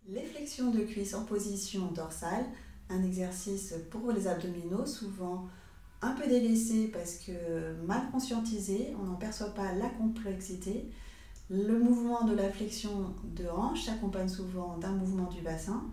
Les flexions de cuisses en position dorsale, un exercice pour les abdominaux, souvent un peu délaissé parce que mal conscientisé, on n'en perçoit pas la complexité. Le mouvement de la flexion de hanche s'accompagne souvent d'un mouvement du bassin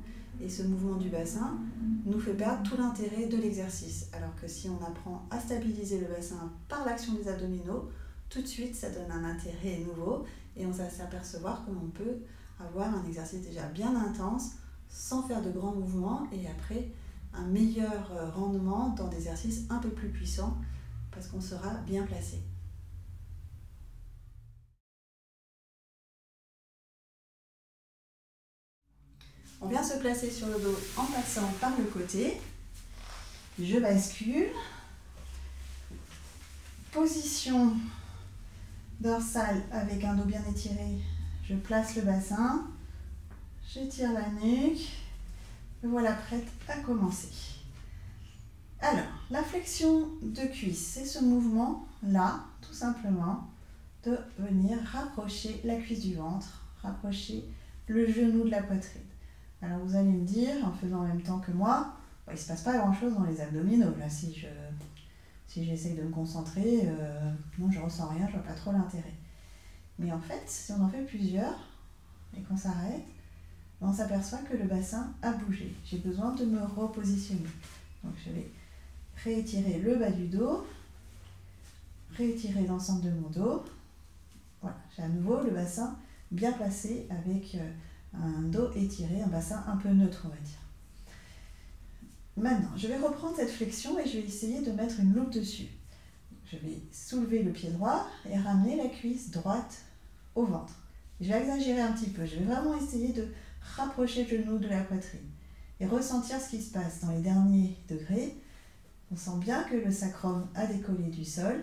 et ce mouvement du bassin nous fait perdre tout l'intérêt de l'exercice. Alors que si on apprend à stabiliser le bassin par l'action des abdominaux, tout de suite ça donne un intérêt nouveau et on va s'apercevoir que l'on peut avoir un exercice déjà bien intense sans faire de grands mouvements et après un meilleur rendement dans des exercices un peu plus puissants parce qu'on sera bien placé. On vient se placer sur le dos en passant par le côté. Je bascule. Position dorsale avec un dos bien étiré. Je place le bassin. J'étire la nuque. Me voilà prête à commencer. Alors, la flexion de cuisse, c'est ce mouvement-là, tout simplement, de venir rapprocher la cuisse du ventre, rapprocher le genou de la poitrine. Alors vous allez me dire, en faisant en même temps que moi, il ne se passe pas grand-chose dans les abdominaux. Là, si j'essaye de me concentrer, non, je ne ressens rien, je ne vois pas trop l'intérêt. Mais en fait, si on en fait plusieurs et qu'on s'arrête, on s'aperçoit que le bassin a bougé. J'ai besoin de me repositionner. Donc je vais réétirer le bas du dos, réétirer l'ensemble de mon dos. Voilà, j'ai à nouveau le bassin bien placé avec un dos étiré, un bassin un peu neutre, on va dire. Maintenant, je vais reprendre cette flexion et je vais essayer de mettre une loupe dessus. Je vais soulever le pied droit et ramener la cuisse droite au ventre. Je vais exagérer un petit peu, je vais vraiment essayer de rapprocher le genou de la poitrine et ressentir ce qui se passe dans les derniers degrés. On sent bien que le sacrum a décollé du sol,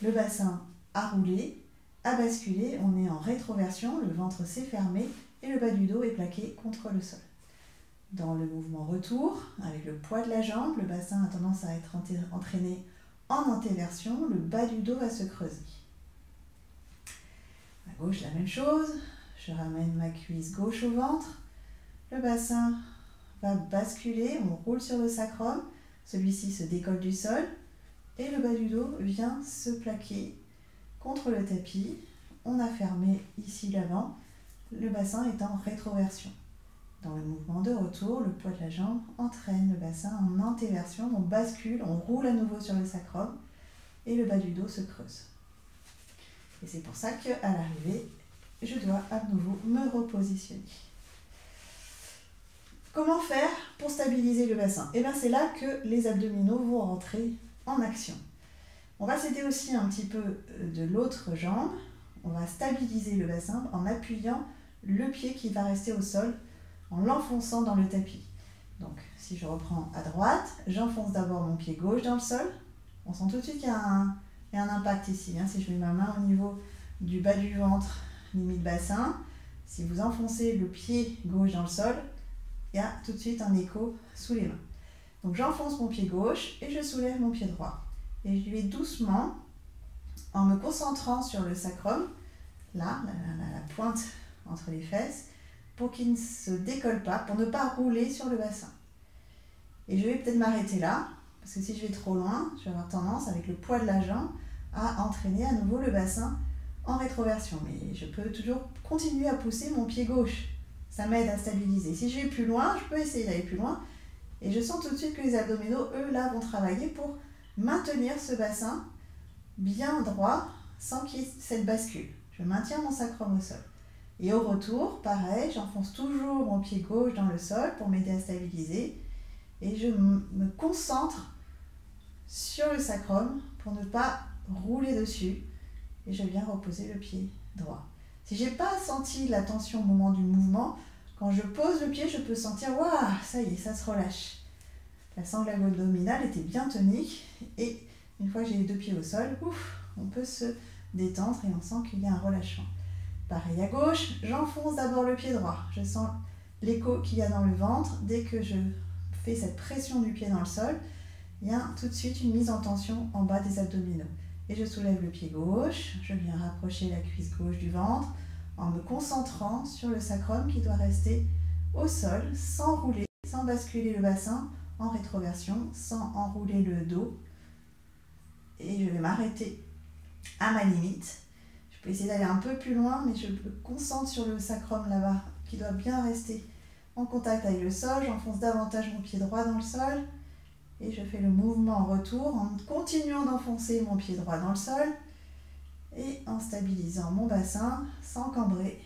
le bassin a roulé, a basculé, on est en rétroversion, le ventre s'est fermé et le bas du dos est plaqué contre le sol. Dans le mouvement retour, avec le poids de la jambe, le bassin a tendance à être entraîné en antéversion, le bas du dos va se creuser. À gauche, la même chose, je ramène ma cuisse gauche au ventre, le bassin va basculer, on roule sur le sacrum, celui-ci se décolle du sol et le bas du dos vient se plaquer contre le tapis. On a fermé ici l'avant, le bassin est en rétroversion. Dans le mouvement de retour, le poids de la jambe entraîne le bassin en antéversion, on bascule, on roule à nouveau sur le sacrum et le bas du dos se creuse. Et c'est pour ça qu'à l'arrivée, je dois à nouveau me repositionner. Comment faire pour stabiliser le bassin? Et bien c'est là que les abdominaux vont rentrer en action. On va s'aider aussi un petit peu de l'autre jambe. On va stabiliser le bassin en appuyant le pied qui va rester au sol, en l'enfonçant dans le tapis. Donc si je reprends à droite, j'enfonce d'abord mon pied gauche dans le sol. On sent tout de suite qu'il y a un impact ici. Si je mets ma main au niveau du bas du ventre, limite bassin, si vous enfoncez le pied gauche dans le sol, il y a tout de suite un écho sous les mains. Donc j'enfonce mon pied gauche et je soulève mon pied droit. Et je vais doucement, en me concentrant sur le sacrum, là, la pointe entre les fesses, pour qu'il ne se décolle pas, pour ne pas rouler sur le bassin. Et je vais peut-être m'arrêter là, parce que si je vais trop loin, je vais avoir tendance, avec le poids de la jambe, à entraîner à nouveau le bassin en rétroversion. Mais je peux toujours continuer à pousser mon pied gauche. Ça m'aide à stabiliser. Si je vais plus loin, je peux essayer d'aller plus loin. Et je sens tout de suite que les abdominaux, eux, là, vont travailler pour maintenir ce bassin bien droit, sans qu'il y ait cette bascule. Je maintiens mon sacrum au sol. Et au retour, pareil, j'enfonce toujours mon pied gauche dans le sol pour m'aider à stabiliser. Et je me concentre sur le sacrum pour ne pas rouler dessus. Et je viens reposer le pied droit. Si je n'ai pas senti la tension au moment du mouvement, quand je pose le pied, je peux sentir, waouh, ça y est, ça se relâche. La sangle abdominale était bien tonique. Et une fois que j'ai les deux pieds au sol, on peut se détendre et on sent qu'il y a un relâchement. Pareil à gauche, j'enfonce d'abord le pied droit. Je sens l'écho qu'il y a dans le ventre. Dès que je fais cette pression du pied dans le sol, il y a tout de suite une mise en tension en bas des abdominaux. Et je soulève le pied gauche, je viens rapprocher la cuisse gauche du ventre en me concentrant sur le sacrum qui doit rester au sol, sans rouler, sans basculer le bassin en rétroversion, sans enrouler le dos. Et je vais m'arrêter à ma limite. Je peux essayer d'aller un peu plus loin, mais je me concentre sur le sacrum là-bas, qui doit bien rester en contact avec le sol. J'enfonce davantage mon pied droit dans le sol. Et je fais le mouvement en retour en continuant d'enfoncer mon pied droit dans le sol et en stabilisant mon bassin sans cambrer.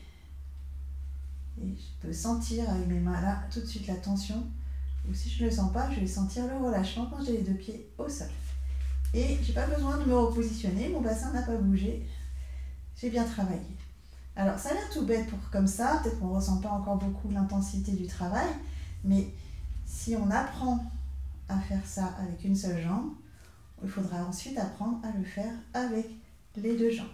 Et je peux sentir avec mes mains là tout de suite la tension. Ou si je ne le sens pas, je vais sentir le relâchement quand j'ai les deux pieds au sol. Et je n'ai pas besoin de me repositionner, mon bassin n'a pas bougé. J'ai bien travaillé. Alors ça a l'air tout bête comme ça, peut-être qu'on ne ressent pas encore beaucoup l'intensité du travail, mais si on apprend à faire ça avec une seule jambe, il faudra ensuite apprendre à le faire avec les deux jambes.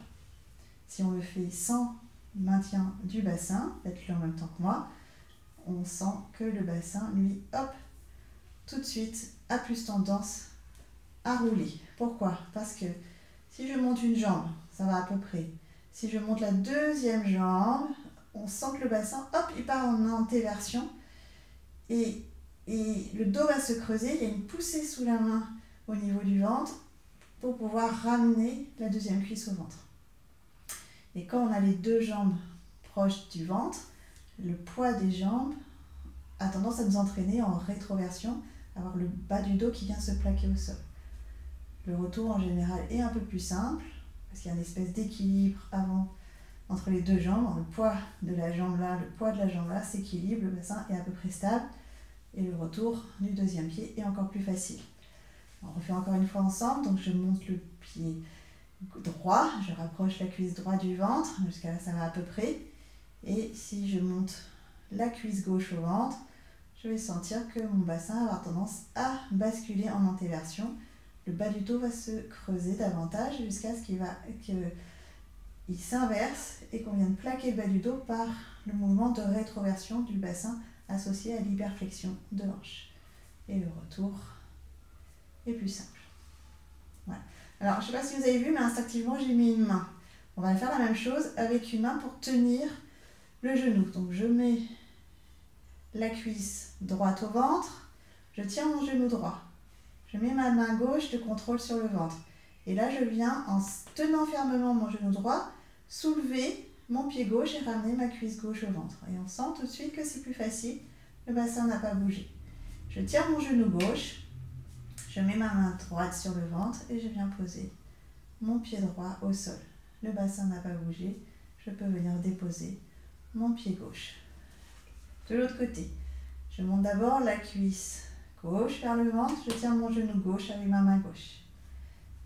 Si on le fait sans maintien du bassin, faites-le en même temps que moi, on sent que le bassin, lui, hop, tout de suite, a plus tendance à rouler. Pourquoi? Parce que si je monte une jambe, ça va à peu près. Si je monte la deuxième jambe, on sent que le bassin, hop, il part en antéversion et le dos va se creuser, il y a une poussée sous la main au niveau du ventre pour pouvoir ramener la deuxième cuisse au ventre. Et quand on a les deux jambes proches du ventre, le poids des jambes a tendance à nous entraîner en rétroversion, à avoir le bas du dos qui vient se plaquer au sol. Le retour en général est un peu plus simple, parce qu'il y a une espèce d'équilibre avant entre les deux jambes. Le poids de la jambe là, le poids de la jambe là s'équilibre, le bassin est à peu près stable. Et le retour du deuxième pied est encore plus facile. On refait encore une fois ensemble. Donc je monte le pied droit, je rapproche la cuisse droite du ventre, jusqu'à là ça va à peu près. Et si je monte la cuisse gauche au ventre, je vais sentir que mon bassin va avoir tendance à basculer en antéversion. Le bas du dos va se creuser davantage jusqu'à ce qu'il s'inverse et qu'on vienne plaquer le bas du dos par le mouvement de rétroversion du bassin associé à l'hyperflexion de hanche. Et le retour est plus simple. Voilà. Alors, je ne sais pas si vous avez vu, mais instinctivement, j'ai mis une main. On va faire la même chose avec une main pour tenir le genou. Donc, je mets la cuisse droite au ventre, je tiens mon genou droit. Je mets ma main gauche de contrôle sur le ventre. Et là, je viens, en tenant fermement mon genou droit, soulever mon pied gauche et ramener ma cuisse gauche au ventre. Et on sent tout de suite que c'est plus facile, le bassin n'a pas bougé. Je tiens mon genou gauche, je mets ma main droite sur le ventre et je viens poser mon pied droit au sol. Le bassin n'a pas bougé, je peux venir déposer mon pied gauche. De l'autre côté, je monte d'abord la cuisse gauche vers le ventre, je tiens mon genou gauche avec ma main gauche.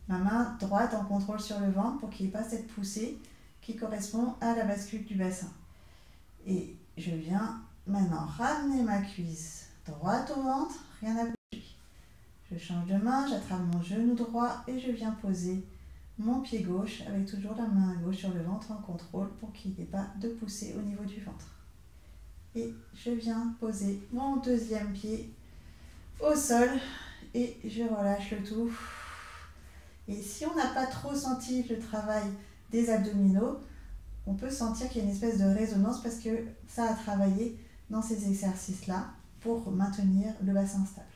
Ma main droite en contrôle sur le ventre pour qu'il n'y ait pas cette poussée qui correspond à la bascule du bassin. Et je viens maintenant ramener ma cuisse droite au ventre, rien à bouger. Je change de main, j'attrape mon genou droit et je viens poser mon pied gauche avec toujours la main gauche sur le ventre en contrôle pour qu'il n'y ait pas de poussée au niveau du ventre. Et je viens poser mon deuxième pied au sol et je relâche le tout. Et si on n'a pas trop senti le travail des abdominaux, on peut sentir qu'il y a une espèce de résonance parce que ça a travaillé dans ces exercices-là pour maintenir le bassin stable.